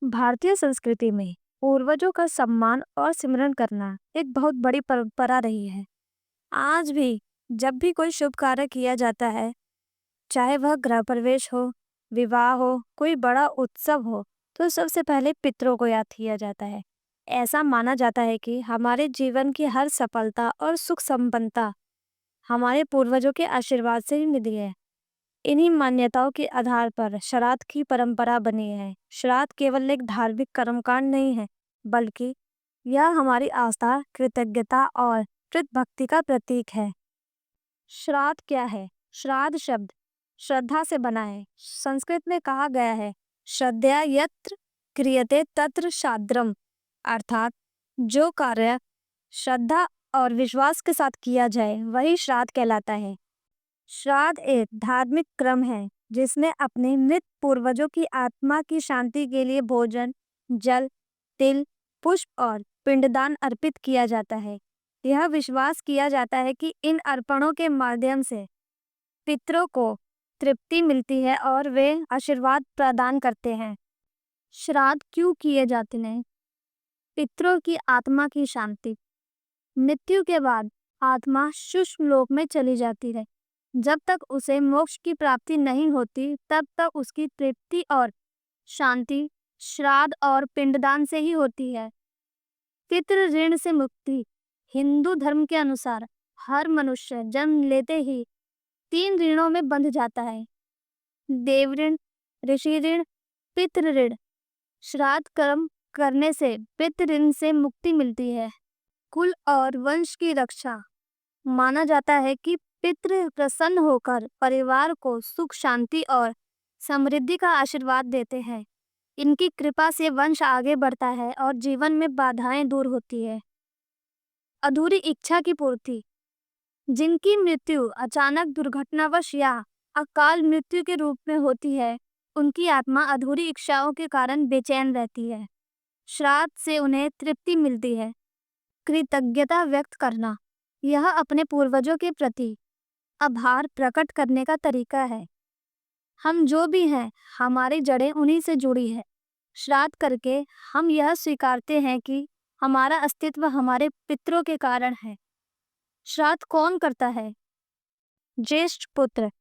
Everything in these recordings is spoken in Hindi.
भारतीय संस्कृति में पूर्वजों का सम्मान और सिमरन करना एक बहुत बड़ी परंपरा रही है। आज भी जब भी कोई शुभ कार्य किया जाता है, चाहे वह गृह प्रवेश हो, विवाह हो, कोई बड़ा उत्सव हो, तो सबसे पहले पितरों को याद किया जाता है। ऐसा माना जाता है कि हमारे जीवन की हर सफलता और सुख संपन्नता हमारे पूर्वजों के आशीर्वाद से ही मिली है। इन्हीं मान्यताओं के आधार पर श्राद्ध की परंपरा बनी है। श्राद्ध केवल एक धार्मिक कर्मकांड नहीं है, बल्कि यह हमारी आस्था, कृतज्ञता और भक्ति का प्रतीक है। श्राद्ध क्या है? श्राद्ध शब्द श्रद्धा से बना है। संस्कृत में कहा गया है, श्रद्धया यत्र क्रियते तत्र श्राद्धम्, अर्थात जो कार्य श्रद्धा और विश्वास के साथ किया जाए वही श्राद्ध कहलाता है। श्राद्ध एक धार्मिक क्रम है जिसमें अपने मृत पूर्वजों की आत्मा की शांति के लिए भोजन, जल, तिल, पुष्प और पिंडदान अर्पित किया जाता है। यह विश्वास किया जाता है कि इन अर्पणों के माध्यम से पितरों को तृप्ति मिलती है और वे आशीर्वाद प्रदान करते हैं। श्राद्ध क्यों किए जाते हैं? पितरों की आत्मा की शांति। मृत्यु के बाद आत्मा सूक्ष्म लोक में चली जाती है। जब तक उसे मोक्ष की प्राप्ति नहीं होती, तब तक उसकी तृप्ति और शांति श्राद्ध और पिंडदान से ही होती है। पितृ ऋण से मुक्ति। हिंदू धर्म के अनुसार हर मनुष्य जन्म लेते ही 3 ऋणों में बंध जाता है: देव ऋण, ऋषि ऋण, पितृ ऋण। श्राद्ध कर्म करने से पितृ ऋण से मुक्ति मिलती है। कुल और वंश की रक्षा। माना जाता है कि पितृ प्रसन्न होकर परिवार को सुख, शांति और समृद्धि का आशीर्वाद देते हैं। इनकी कृपा से वंश आगे बढ़ता है और जीवन में बाधाएं दूर होती है। अधूरी इच्छा की पूर्ति। जिनकी मृत्यु अचानक, दुर्घटनावश या अकाल मृत्यु के रूप में होती है, उनकी आत्मा अधूरी इच्छाओं के कारण बेचैन रहती है। श्राद्ध से उन्हें तृप्ति मिलती है। कृतज्ञता व्यक्त करना। यह अपने पूर्वजों के प्रति आभार प्रकट करने का तरीका है। हम जो भी हैं, हमारी जड़ें उन्हीं से जुड़ी है। श्राद्ध करके हम यह स्वीकारते हैं कि हमारा अस्तित्व हमारे पितरों के कारण है। श्राद्ध कौन करता है? ज्येष्ठ पुत्र।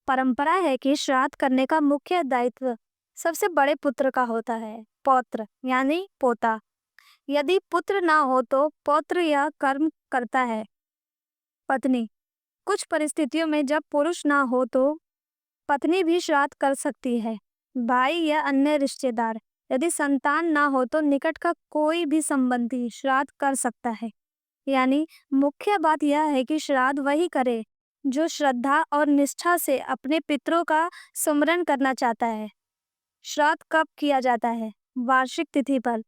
परंपरा है कि श्राद्ध करने का मुख्य दायित्व सबसे बड़े पुत्र का होता है। पौत्र यानी पोता। यदि पुत्र ना हो तो पौत्र यह कर्म करता है। पत्नी। कुछ परिस्थितियों में जब पुरुष ना हो तो पत्नी भी श्राद्ध कर सकती है। भाई या अन्य रिश्तेदार। यदि संतान ना हो तो निकट का कोई भी संबंधी श्राद्ध कर सकता है। यानी मुख्य बात यह है कि श्राद्ध वही करे जो श्रद्धा और निष्ठा से अपने पितरों का स्मरण करना चाहता है। श्राद्ध कब किया जाता है? वार्षिक तिथि पर।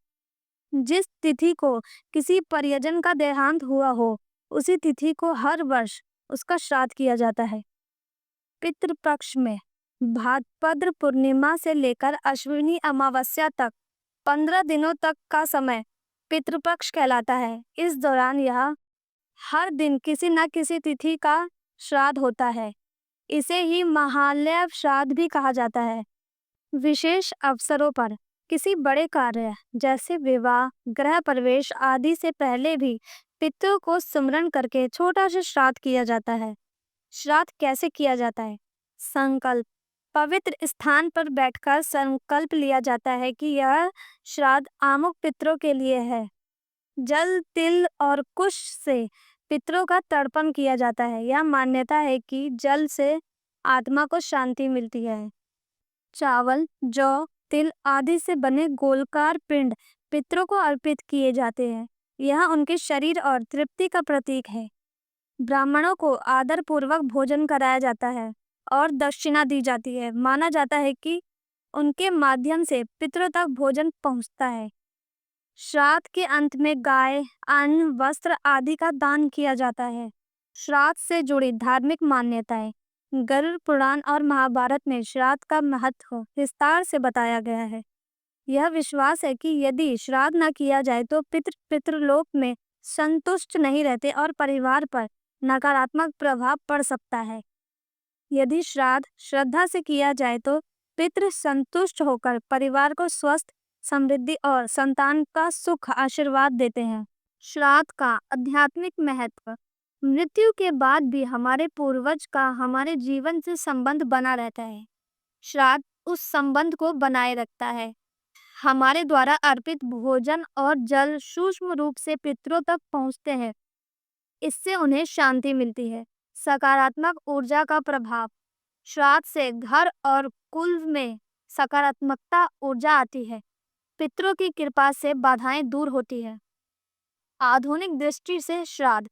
जिस तिथि को किसी परिजन का देहांत हुआ हो, उसी तिथि को हर वर्ष उसका श्राद्ध किया जाता है। पितृपक्ष में भाद्रपद पूर्णिमा से लेकर अश्विनी अमावस्या तक 15 दिनों तक का समय पितृपक्ष कहलाता है। इस दौरान यह हर दिन किसी न किसी तिथि का श्राद्ध होता है। इसे ही महालय श्राद्ध भी कहा जाता है। विशेष अवसरों पर किसी बड़े कार्य जैसे विवाह, गृह प्रवेश आदि से पहले भी पितरों को स्मरण करके छोटा सा श्राद्ध किया जाता है। श्राद्ध कैसे किया जाता है? संकल्प। पवित्र स्थान पर बैठकर संकल्प लिया जाता है कि यह श्राद्ध अमुक पितरों के लिए है। जल, तिल और कुश से पितरों का तर्पण किया जाता है। यह मान्यता है कि जल से आत्मा को शांति मिलती है। चावल, जौ, तिल आदि से बने गोलकार पिंड पितरों को अर्पित किए जाते हैं। यह उनके शरीर और तृप्ति का प्रतीक है। ब्राह्मणों को आदर पूर्वक भोजन कराया जाता है और दक्षिणा दी जाती है। माना जाता है कि उनके माध्यम से पितरों तक भोजन पहुंचता है। श्राद्ध के अंत में गाय, अन्न, वस्त्र आदि का दान किया जाता है। श्राद्ध से जुड़ी धार्मिक मान्यताएं। गरुड़ पुराण और महाभारत में श्राद्ध का महत्व विस्तार से बताया गया है। यह विश्वास है कि यदि श्राद्ध न किया जाए तो पितृलोक में संतुष्ट नहीं रहते और परिवार पर नकारात्मक प्रभाव पड़ सकता है। यदि श्राद्ध श्रद्धा से किया जाए तो पितृ संतुष्ट होकर परिवार को स्वस्थ, समृद्धि और संतान का सुख आशीर्वाद देते हैं। श्राद्ध का आध्यात्मिक महत्व। मृत्यु के बाद भी हमारे पूर्वज का हमारे जीवन से संबंध बना रहता है। श्राद्ध उस संबंध को बनाए रखता है। हमारे द्वारा अर्पित भोजन और जल सूक्ष्म रूप से पितरों तक पहुंचते हैं। इससे उन्हें शांति मिलती है। सकारात्मक ऊर्जा का प्रभाव। श्राद्ध से घर और कुल में सकारात्मकता ऊर्जा आती है। पितरों की कृपा से बाधाएं दूर होती है। आधुनिक दृष्टि से श्राद्ध।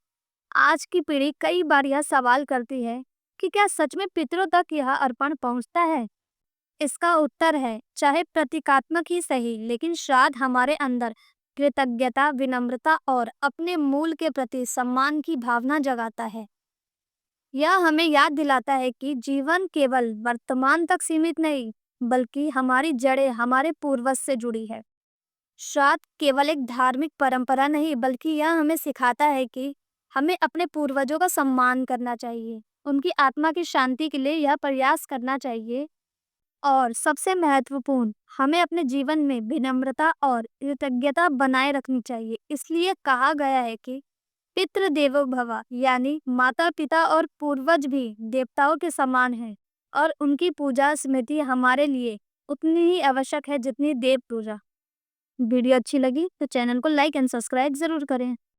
आज की पीढ़ी कई बार यह सवाल करती है कि क्या सच में पितरों तक यह अर्पण पहुंचता है। इसका उत्तर है, चाहे प्रतीकात्मक ही सही, लेकिन श्राद्ध हमारे अंदर कृतज्ञता, विनम्रता और अपने मूल के प्रति सम्मान की भावना जगाता है। यह हमें याद दिलाता है कि जीवन केवल वर्तमान तक सीमित नहीं, बल्कि हमारी जड़ें हमारे पूर्वज से जुड़ी है। श्राद्ध केवल एक धार्मिक परंपरा नहीं, बल्कि यह हमें सिखाता है कि हमें अपने पूर्वजों का सम्मान करना चाहिए, उनकी आत्मा की शांति के लिए यह प्रयास करना चाहिए, और सबसे महत्वपूर्ण, हमें अपने जीवन में विनम्रता और कृतज्ञता बनाए रखनी चाहिए। इसलिए कहा गया है कि पितृ देवो भव, यानी माता पिता और पूर्वज भी देवताओं के समान हैं, और उनकी पूजा स्मृति हमारे लिए उतनी ही आवश्यक है जितनी देव पूजा। वीडियो अच्छी लगी तो चैनल को लाइक एंड सब्सक्राइब जरूर करें।